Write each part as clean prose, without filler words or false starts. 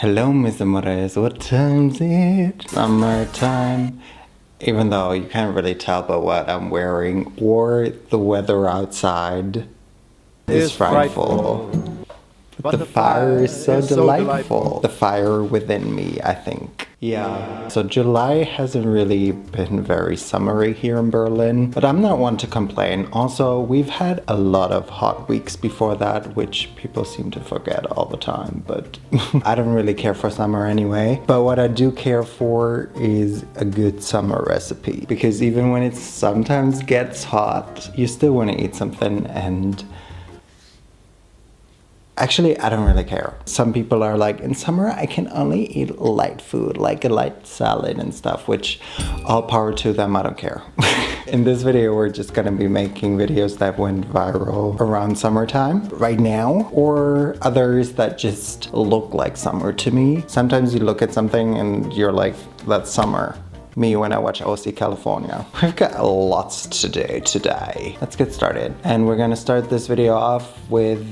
Hello, Miss Amores, what time's it? Summertime. Even though you can't really tell by what I'm wearing or the weather outside is frightful. But the fire is so delightful. The fire within me, I think. Yeah, so July hasn't really been very summery here in Berlin, but I'm not one to complain. Also, we've had a lot of hot weeks before that, which people seem to forget all the time, but I don't really care for summer anyway. But what I do care for is a good summer recipe, because even when it sometimes gets hot, you still want to eat something. And actually, I don't really care. Some people are like, in summer, I can only eat light food, like a light salad and stuff, which all power to them, I don't care. In this video, we're just gonna be making videos that went viral around summertime right now, or others that just look like summer to me. Sometimes you look at something and you're like, that's summer. Me when I watch OC California. We've got lots to do today. Let's get started. And we're gonna start this video off with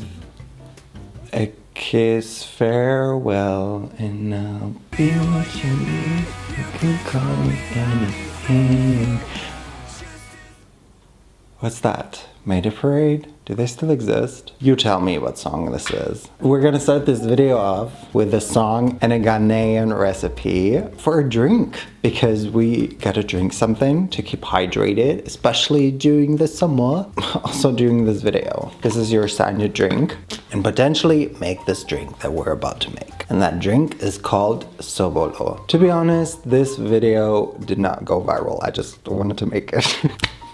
a kiss farewell, and I'll be what you need. You can call me anything. What's that? Mayday Parade? Do they still exist? You tell me what song this is. We're gonna start this video off with a song and a Ghanaian recipe for a drink, because we gotta drink something to keep hydrated, especially during the summer. Also during this video. This is your sign to drink and potentially make this drink that we're about to make. And that drink is called Sobolo. To be honest, this video did not go viral. I just wanted to make it.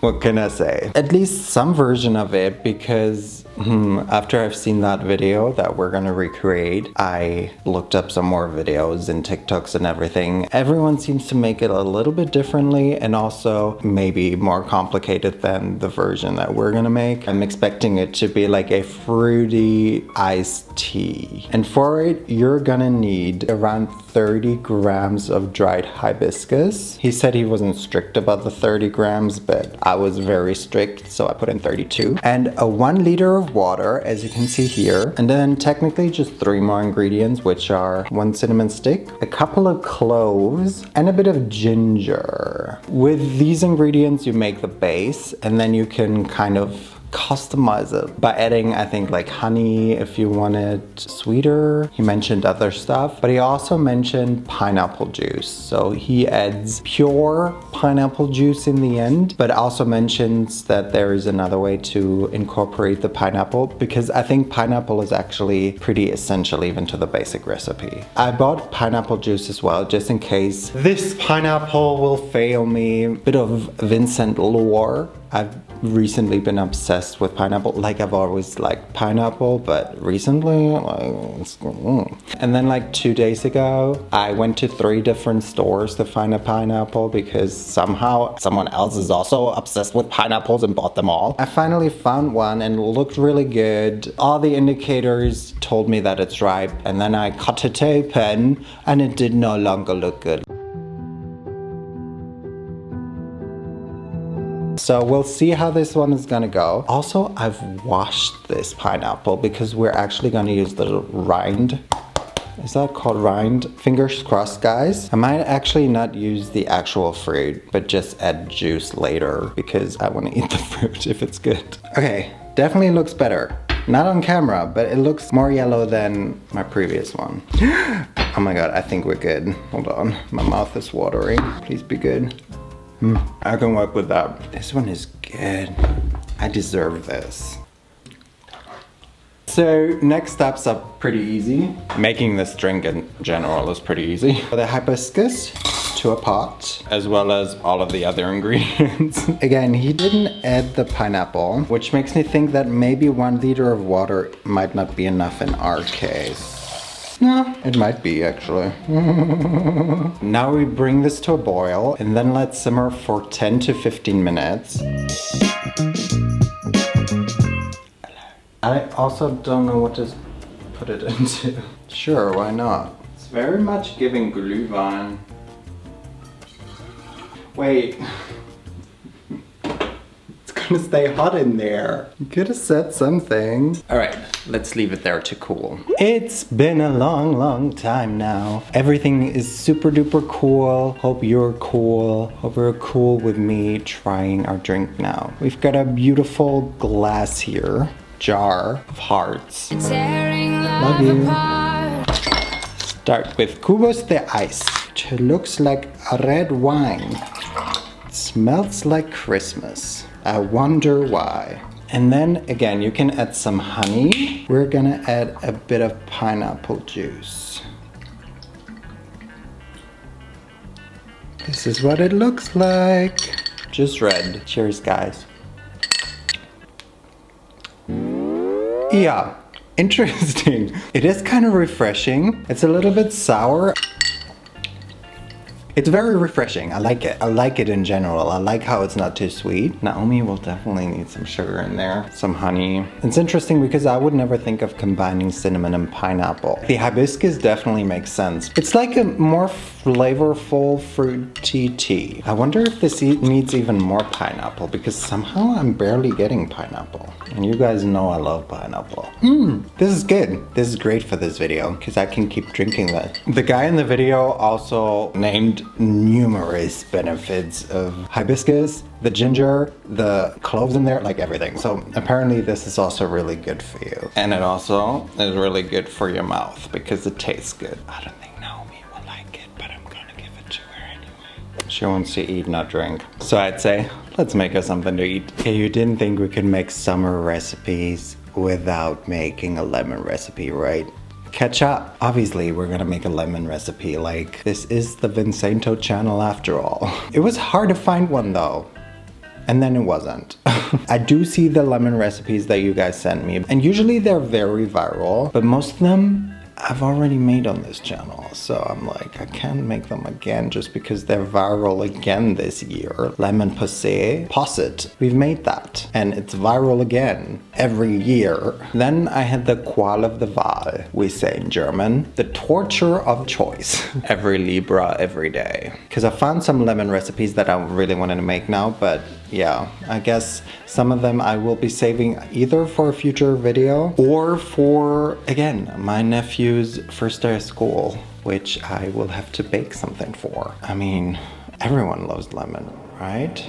What can I say? At least some version of it, because after I've seen that video that we're gonna recreate, I looked up some more videos and TikToks and everything. Everyone seems to make it a little bit differently, and also maybe more complicated than the version that we're gonna make. I'm expecting it to be like a fruity iced tea. And for it, you're gonna need around 30 grams of dried hibiscus. He said he wasn't strict about the 30 grams, but I was very strict, so I put in 32. And a 1 liter of water, as you can see here. And then technically just 3 more ingredients, which are 1 cinnamon stick, a couple of cloves, and a bit of ginger. With these ingredients, you make the base, and then you can kind of customize it by adding, I think, like honey if you want it sweeter. He mentioned other stuff, but he also mentioned pineapple juice. So he adds pure pineapple juice in the end, but also mentions that there is another way to incorporate the pineapple, because I think pineapple is actually pretty essential even to the basic recipe. I bought pineapple juice as well, just in case this pineapple will fail me. Bit of Vinsainto lore. I've recently been obsessed with pineapple. Like, I've always liked pineapple, but recently, And then like 2 days ago, I went to 3 different stores to find a pineapple, because somehow someone else is also obsessed with pineapples and bought them all. I finally found one and it looked really good. All the indicators told me that it's ripe, and then I cut it open and it did no longer look good. So we'll see how this one is gonna go. Also, I've washed this pineapple because we're actually gonna use the rind. Is that called rind? Fingers crossed, guys. I might actually not use the actual fruit, but just add juice later, because I wanna eat the fruit if it's good. Okay, definitely looks better. Not on camera, but it looks more yellow than my previous one. Oh my God, I think we're good. Hold on, my mouth is watering. Please be good. I can work with that. This one is good. I deserve this. So next steps are pretty easy. Making this drink in general is pretty easy. The hibiscus to a pot, as well as all of the other ingredients. Again, he didn't add the pineapple, which makes me think that maybe 1 liter of water might not be enough in our case. No, it might be actually. Now we bring this to a boil, and then let's simmer for 10 to 15 minutes. I also don't know what to put it into. Sure, why not? It's very much giving Glühwein. Wait. It's gonna stay hot in there. You could have said something. All right, let's leave it there to cool. It's been a long, long time now. Everything is super duper cool. Hope you're cool. Hope you're cool with me trying our drink now. We've got a beautiful glass here. Jar of hearts. Love you. Start with Cubos de Ice, which looks like a red wine. It smells like Christmas. I wonder why. And then again, you can add some honey. We're gonna add a bit of pineapple juice. This is what it looks like. Just red. Cheers, guys. Yeah, interesting. It is kind of refreshing. It's a little bit sour. It's very refreshing. I like it. I like it in general. I like how it's not too sweet. Naomi will definitely need some sugar in there. Some honey. It's interesting because I would never think of combining cinnamon and pineapple. The hibiscus definitely makes sense. It's like a more flavorful fruity tea. I wonder if this needs even more pineapple because somehow I'm barely getting pineapple. And you guys know I love pineapple. This is good. This is great for this video because I can keep drinking that. The guy in the video also named numerous benefits of hibiscus, the ginger, the cloves in there, like everything. So apparently this is also really good for you. And it also is really good for your mouth because it tastes good. I don't think Naomi will like it, but I'm gonna give it to her anyway. She wants to eat, not drink. So I'd say, let's make her something to eat. Okay, you didn't think we could make summer recipes without making a lemon recipe, right? Catch up. Obviously, we're gonna make a lemon recipe. Like, this is the Vinsainto channel after all. It was hard to find one though. And then it wasn't. I do see the lemon recipes that you guys sent me. And usually they're very viral, but most of them I've already made on this channel. So I'm like, I can't make them again just because they're viral again this year. Lemon posset. We've made that. And it's viral again every year. Then I had the Qual of the Wahl, we say in German. The torture of choice. Every Libra, every day. Because I found some lemon recipes that I really wanted to make now, but yeah, I guess some of them I will be saving either for a future video or for, again, my nephew's first day of school, which I will have to bake something for. I mean, everyone loves lemon, right?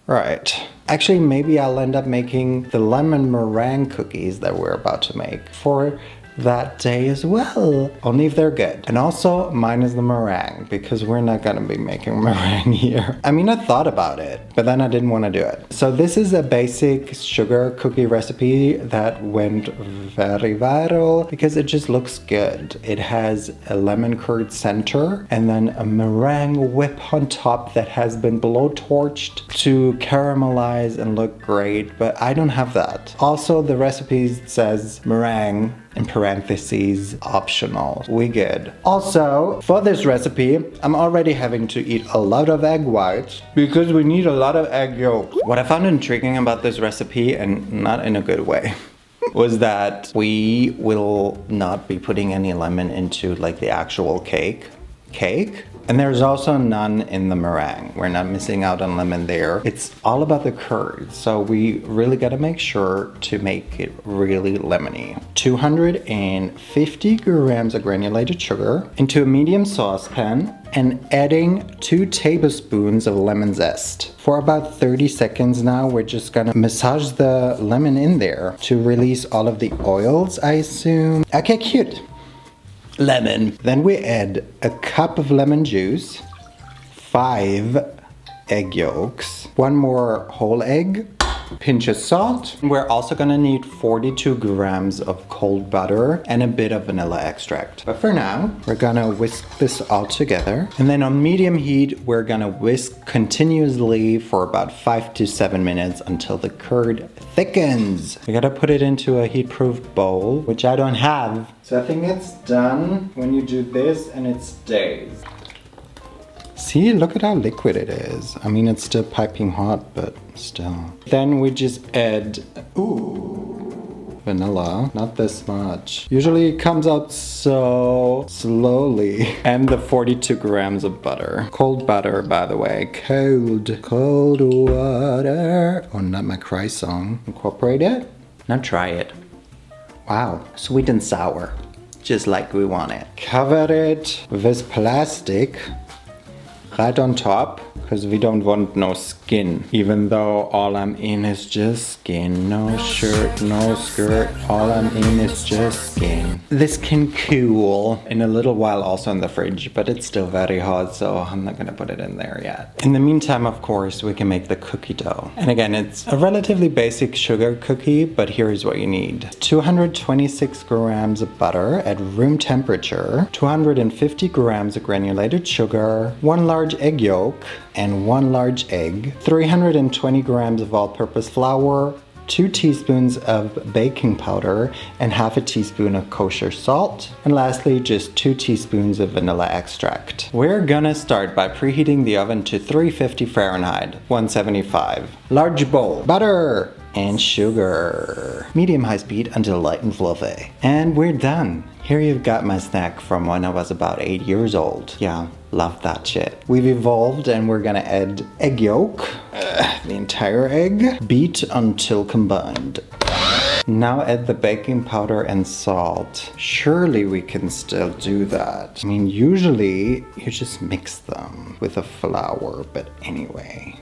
Right. Actually, maybe I'll end up making the lemon meringue cookies that we're about to make for that day as well, only if they're good. And also mine is the meringue because we're not gonna be making meringue here. I mean, I thought about it, but then I didn't want to do it. So this is a basic sugar cookie recipe that went very viral because it just looks good. It has a lemon curd center and then a meringue whip on top that has been blowtorched to caramelize and look great, but I don't have that. Also, the recipe says meringue in parentheses, optional. We good. Also, for this recipe, I'm already having to eat a lot of egg whites because we need a lot of egg yolks. What I found intriguing about this recipe, and not in a good way, was that we will not be putting any lemon into like the actual cake. And there's also none in the meringue. We're not missing out on lemon there. It's all about the curd. So we really gotta make sure to make it really lemony. 250 grams of granulated sugar into a medium saucepan and adding 2 tablespoons of lemon zest. For about 30 seconds now, we're just gonna massage the lemon in there to release all of the oils, I assume. Okay, cute. Lemon. Then we add a cup of lemon juice, 5 egg yolks, 1 more whole egg, pinch of salt. We're also gonna need 42 grams of cold butter and a bit of vanilla extract. But for now, we're gonna whisk this all together. And then on medium heat, we're gonna whisk continuously for about 5 to 7 minutes until the curd thickens. We gotta put it into a heat-proof bowl, which I don't have. So I think it's done when you do this and it stays. See, look at how liquid it is. I mean, it's still piping hot, but still. Then we just add, vanilla, not this much. Usually it comes out so slowly. And the 42 grams of butter. Cold butter, by the way. Cold water. Oh, not my cry song. Incorporate it. Now try it. Wow, sweet and sour. Just like we want it. Cover it with this plastic right on top, because we don't want no skin. Even though all I'm in is just skin. No shirt, no skirt. All I'm in is just skin. This can cool in a little while also in the fridge, but it's still very hot, so I'm not gonna put it in there yet. In the meantime, of course, we can make the cookie dough. And again, it's a relatively basic sugar cookie, but here's what you need. 226 grams of butter at room temperature, 250 grams of granulated sugar, 1 large egg yolk, and 1 large egg, 320 grams of all-purpose flour, 2 teaspoons of baking powder, and half a teaspoon of kosher salt, and lastly just 2 teaspoons of vanilla extract. We're gonna start by preheating the oven to 350 Fahrenheit, 175. Large bowl, butter, and sugar. Medium-high speed until light and fluffy. And we're done. Here you've got my snack from when I was about 8 years old. Yeah, love that shit. We've evolved and we're gonna add egg yolk, the entire egg, beat until combined. Now add the baking powder and salt. Surely we can still do that. I mean, usually you just mix them with the flour, but anyway.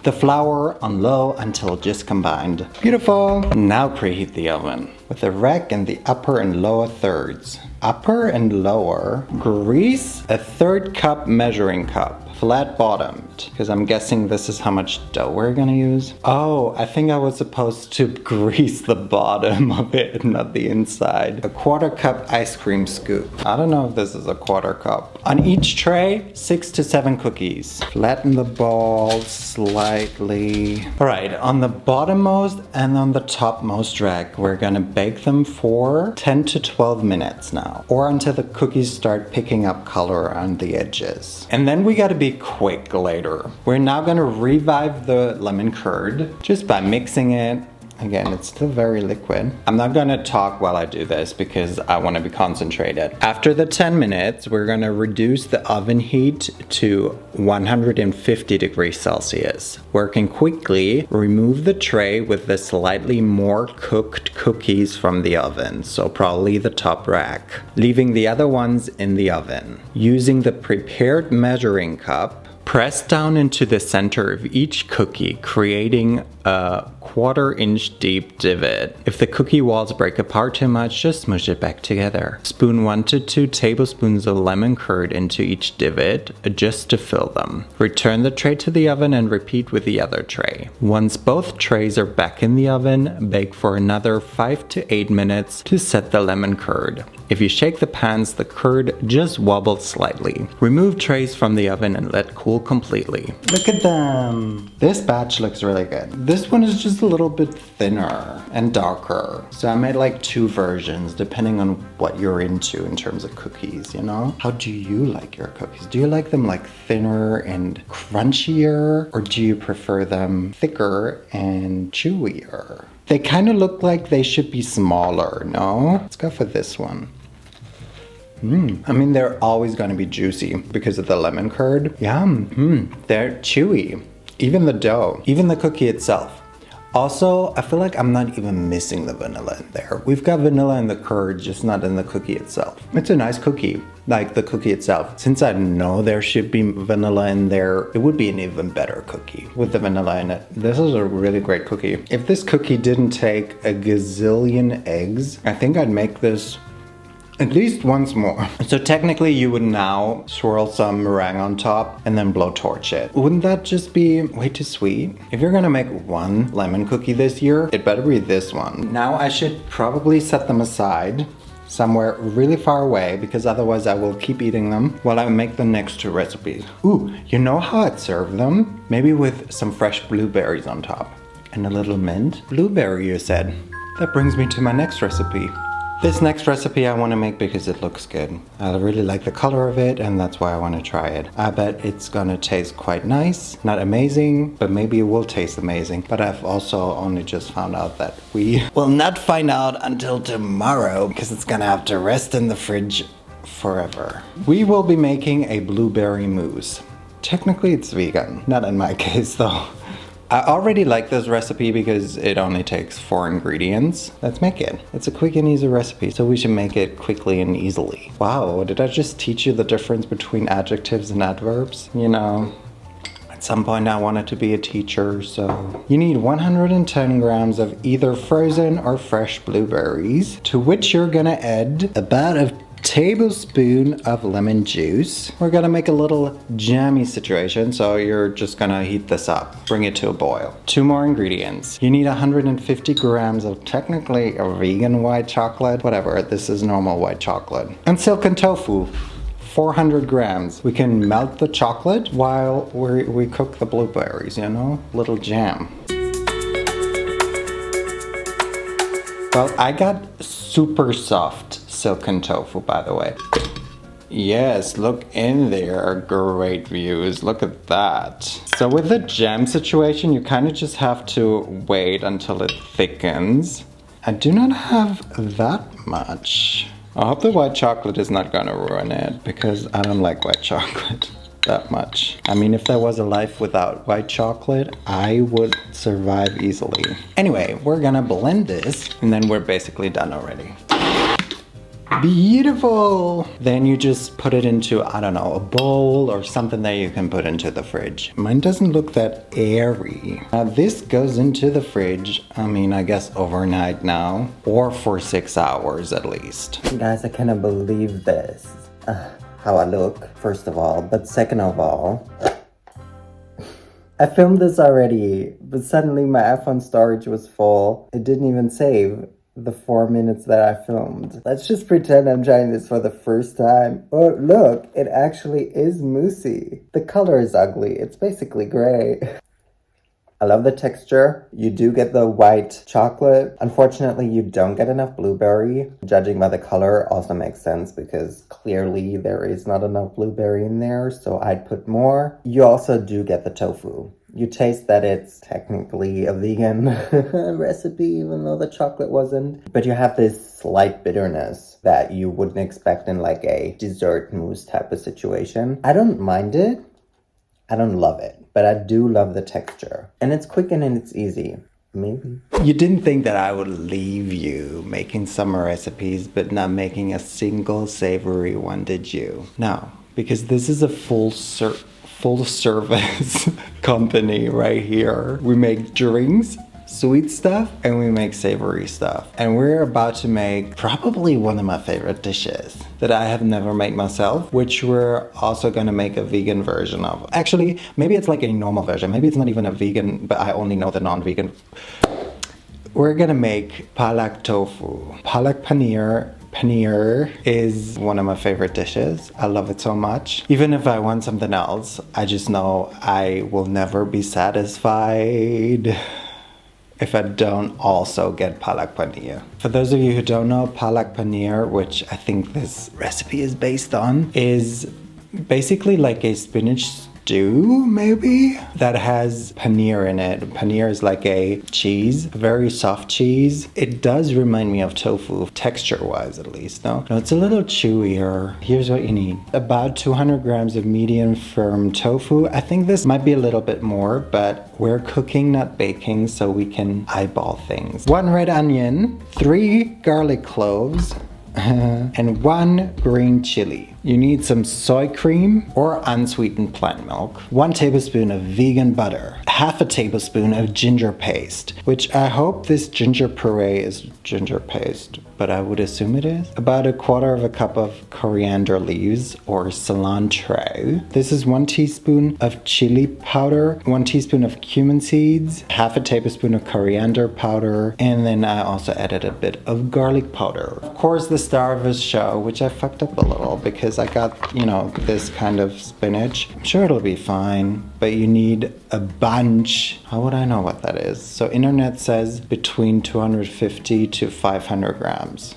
The flour on low until just combined. Beautiful. Now preheat the oven with the rack in the upper and lower thirds. Upper and lower, grease a 1/3 cup measuring cup. Flat bottomed, because I'm guessing this is how much dough we're gonna use. Oh, I think I was supposed to grease the bottom of it, not the inside. A 1/4 cup ice cream scoop. I don't know if this is a 1/4 cup. On each tray, 6 to 7 cookies. Flatten the balls slightly. All right, on the bottommost and on the topmost rack, we're gonna bake them for 10 to 12 minutes now, or until the cookies start picking up color on the edges. And then we gotta be quick later. We're now gonna revive the lemon curd just by mixing it. Again, it's still very liquid. I'm not gonna talk while I do this because I wanna be concentrated. After the 10 minutes, we're gonna reduce the oven heat to 150 degrees Celsius. Working quickly, remove the tray with the slightly more cooked cookies from the oven, so probably the top rack, leaving the other ones in the oven. Using the prepared measuring cup, press down into the center of each cookie, creating a 1/4 inch deep divot. If the cookie walls break apart too much, just smush it back together. Spoon 1 to 2 tablespoons of lemon curd into each divot, just to fill them. Return the tray to the oven and repeat with the other tray. Once both trays are back in the oven, bake for another 5 to 8 minutes to set the lemon curd. If you shake the pans, the curd just wobbles slightly. Remove trays from the oven and let cool completely. Look at them! This batch looks really good. This one is just a little bit thinner and darker. So I made like 2 versions depending on what you're into in terms of cookies, you know? How do you like your cookies? Do you like them like thinner and crunchier? Or do you prefer them thicker and chewier? They kind of look like they should be smaller, no? Let's go for this one. I mean, they're always gonna be juicy because of the lemon curd. Yum. They're chewy. Even the dough, even the cookie itself. Also, I feel like I'm not even missing the vanilla in there. We've got vanilla in the curd, just not in the cookie itself. It's a nice cookie, like the cookie itself. Since I know there should be vanilla in there, it would be an even better cookie with the vanilla in it. This is a really great cookie. If this cookie didn't take a gazillion eggs, I think I'd make this at least once more. So technically you would now swirl some meringue on top and then blowtorch it. Wouldn't that just be way too sweet? If you're gonna make one lemon cookie this year, it better be this one. Now I should probably set them aside somewhere really far away because otherwise I will keep eating them while I make the next 2 recipes. Ooh, you know how I'd serve them? Maybe with some fresh blueberries on top and a little mint. Blueberry, you said. That brings me to my next recipe. This next recipe I want to make because it looks good. I really like the color of it and that's why I want to try it. I bet it's gonna taste quite nice. Not amazing, but maybe it will taste amazing. But I've also only just found out that we will not find out until tomorrow because it's gonna have to rest in the fridge forever. We will be making a blueberry mousse. Technically it's vegan, not in my case though. I already like this recipe because it only takes 4 ingredients. Let's make it. It's a quick and easy recipe, so we should make it quickly and easily. Wow, did I just teach you the difference between adjectives and adverbs? You know, at some point I wanted to be a teacher, so. You need 110 grams of either frozen or fresh blueberries, to which you're gonna add about a tablespoon of lemon juice. We're gonna make a little jammy situation, so you're just gonna heat this up. Bring it to a boil. 2 more ingredients. You need 150 grams of technically a vegan white chocolate. Whatever, this is normal white chocolate. And silken tofu. 400 grams. We can melt the chocolate while we cook the blueberries, you know? Little jam. Well, I got super soft silken tofu, by the way. Yes, look in there. Great views. Look at that. So with the jam situation, you kind of just have to wait until it thickens. I do not have that much. I hope the white chocolate is not gonna ruin it because I don't like white chocolate that much. I mean, if there was a life without white chocolate, I would survive easily. Anyway, we're gonna blend this and then we're basically done already. Beautiful! Then you just put it into, I don't know, a bowl or something that you can put into the fridge. Mine doesn't look that airy. Now this goes into the fridge, I mean, I guess overnight now, or for 6 hours at least. Guys, I cannot believe this. How I look, first of all, but second of all, I filmed this already, but suddenly my iPhone storage was full. It didn't even save the 4 minutes that I filmed. Let's just pretend I'm trying this for the first time. Oh, look, it actually is moussey. The color is ugly. It's basically gray. I love the texture. You do get the white chocolate. Unfortunately, you don't get enough blueberry. Judging by the color also makes sense because clearly there is not enough blueberry in there, so I'd put more. You also do get the tofu. You taste that it's technically a vegan recipe, even though the chocolate wasn't. But you have this slight bitterness that you wouldn't expect in like a dessert mousse type of situation. I don't mind it. I don't love it, but I do love the texture. And it's quick and it's easy. Maybe. You didn't think that I would leave you making summer recipes, but not making a single savory one, did you? No, because this is a full service company right here. We make drinks, sweet stuff, and we make savory stuff. And we're about to make probably one of my favorite dishes that I have never made myself, which we're also gonna make a vegan version of. Actually, maybe it's like a normal version. Maybe it's not even a vegan, but I only know the non-vegan. We're gonna make palak tofu. Palak paneer. Paneer is one of my favorite dishes. I love it so much. Even if I want something else, I just know I will never be satisfied if I don't also get palak paneer. For those of you who don't know, palak paneer, which I think this recipe is based on, is basically like a spinach stew, maybe, that has paneer in it. Paneer is like a cheese, a very soft cheese. It does remind me of tofu, texture-wise at least, no? No, it's a little chewier. Here's what you need. About 200 grams of medium firm tofu. I think this might be a little bit more, but we're cooking, not baking, so we can eyeball things. 1 red onion, 3 garlic cloves, and 1 green chili. You need some soy cream or unsweetened plant milk, 1 tablespoon of vegan butter, half a tablespoon of ginger paste, which I hope this ginger puree is ginger paste, but I would assume it is. About 1/4 cup of coriander leaves or cilantro. This is 1 teaspoon of chili powder, 1 teaspoon of cumin seeds, half a tablespoon of coriander powder, and then I also added a bit of garlic powder. Of course, the star of this show, which I fucked up a little because I got, you know, this kind of spinach. I'm sure it'll be fine, but you need a bunch. How would I know what that is? So internet says between 250 to 500 grams.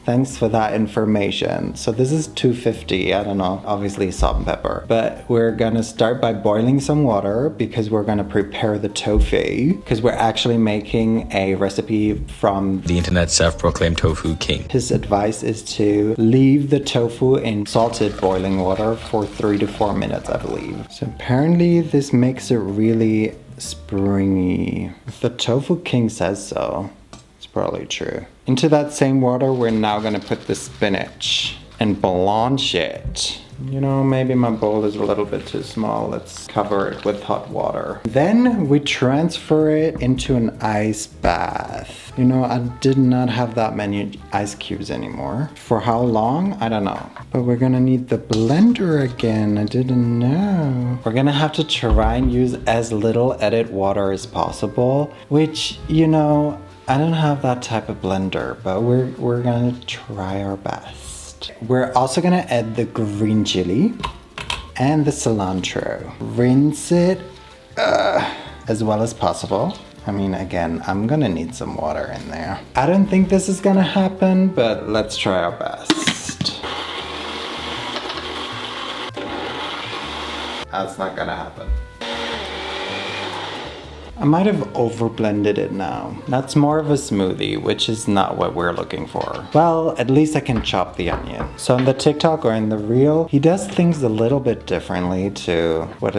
Thanks for that information. So this is 250, I don't know, obviously salt and pepper. But we're gonna start by boiling some water because we're gonna prepare the tofu, because we're actually making a recipe from the internet's self-proclaimed tofu king. His advice is to leave the tofu in salted boiling water for 3 to 4 minutes, I believe. So apparently this makes it really springy. If the tofu king says so, it's probably true. Into that same water, we're now gonna put the spinach and blanch it. You know, maybe my bowl is a little bit too small. Let's cover it with hot water. Then we transfer it into an ice bath. You know, I did not have that many ice cubes anymore. For how long? I don't know. But we're gonna need the blender again. I didn't know. We're gonna have to try and use as little added water as possible, which, you know, I don't have that type of blender, but we're gonna try our best. We're also gonna add the green chili and the cilantro. Rinse it as well as possible. I mean, again, I'm gonna need some water in there. I don't think this is gonna happen, but let's try our best. That's not gonna happen. I might have over-blended it now. That's more of a smoothie, which is not what we're looking for. Well, at least I can chop the onion. So in the TikTok or in the reel, he does things a little bit differently to what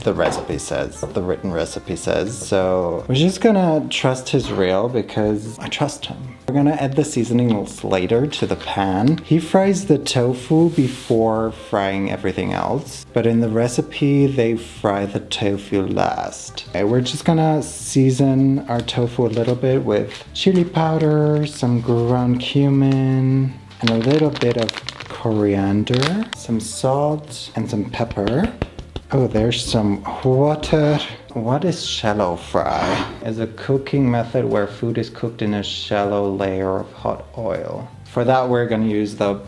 the recipe says, what the written recipe says. So we're just gonna trust his reel because I trust him. We're gonna add the seasonings later to the pan. He fries the tofu before frying everything else, but in the recipe, they fry the tofu last. Okay, we're just gonna season our tofu a little bit with chili powder, some ground cumin, and a little bit of coriander, some salt, and some pepper. Oh, there's some water. What is shallow fry? It's a cooking method where food is cooked in a shallow layer of hot oil. For that, we're gonna use the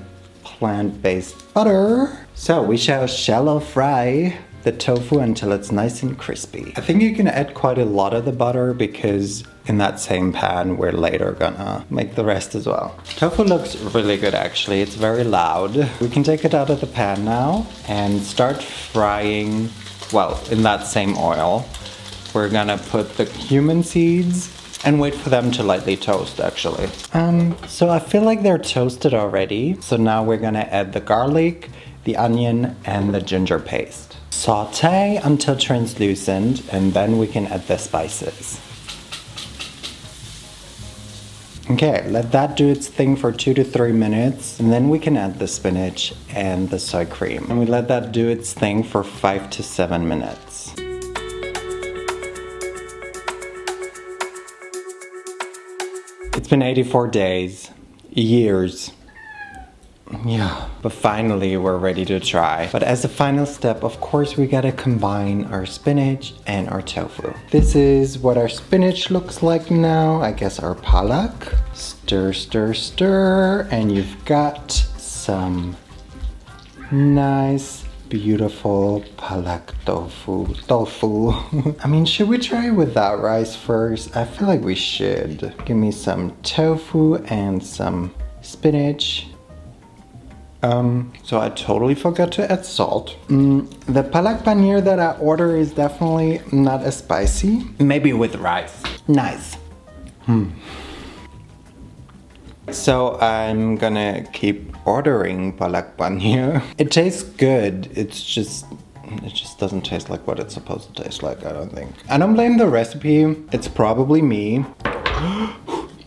plant-based butter. So we shall shallow fry the tofu until it's nice and crispy. I think you can add quite a lot of the butter because in that same pan, we're later gonna make the rest as well. Tofu looks really good actually. It's very loud. We can take it out of the pan now and start frying, well, in that same oil. We're gonna put the cumin seeds and wait for them to lightly toast actually. So I feel like they're toasted already. So now we're gonna add the garlic, the onion, and the ginger paste. Saute until translucent, and then we can add the spices. Okay, let that do its thing for 2 to 3 minutes, and then we can add the spinach and the soy cream. And we let that do its thing for 5 to 7 minutes. It's been 84 days, years. Yeah, but finally we're ready to try. But as a final step, of course, we gotta combine our spinach and our tofu. This is what our spinach looks like now. I guess our palak. Stir, stir, stir. And you've got some nice, beautiful palak tofu. I mean, should we try with that rice first? I feel like we should. Give me some tofu and some spinach. So I totally forgot to add salt. The palak paneer that I order is definitely not as spicy. Maybe with rice. Nice. So I'm gonna keep ordering palak paneer. It tastes good. It just doesn't taste like what it's supposed to taste like, I don't think. I don't blame the recipe. It's probably me.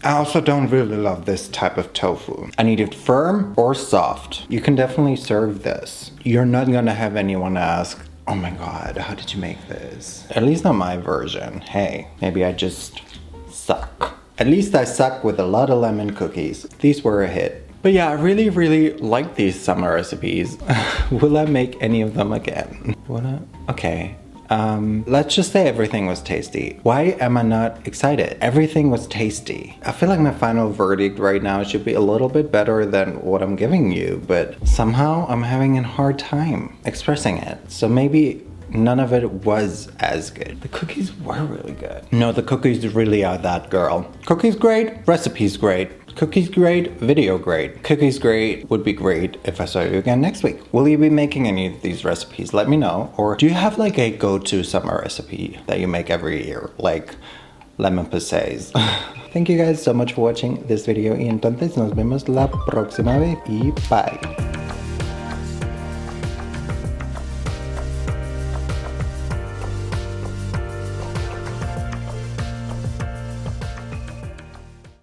I also don't really love this type of tofu. I need it firm or soft. You can definitely serve this. You're not gonna have anyone ask, oh my god, how did you make this? At least not my version. Hey, maybe I just suck. At least I suck with a lot of lemon cookies. These were a hit. But yeah, I really, really like these summer recipes. Will I make any of them again? Okay. Let's just say everything was tasty. Why am I not excited? Everything was tasty. I feel like my final verdict right now should be a little bit better than what I'm giving you, but somehow I'm having a hard time expressing it. So maybe none of it was as good. The cookies were really good. No, the cookies really are that, girl. Cookies great, recipes great. Cookies great, video great. Cookies great would be great if I saw you again next week. Will you be making any of these recipes? Let me know. Or do you have like a go-to summer recipe that you make every year? Like lemon pastéis. Thank you guys so much for watching this video y entonces nos vemos la próxima vez y bye.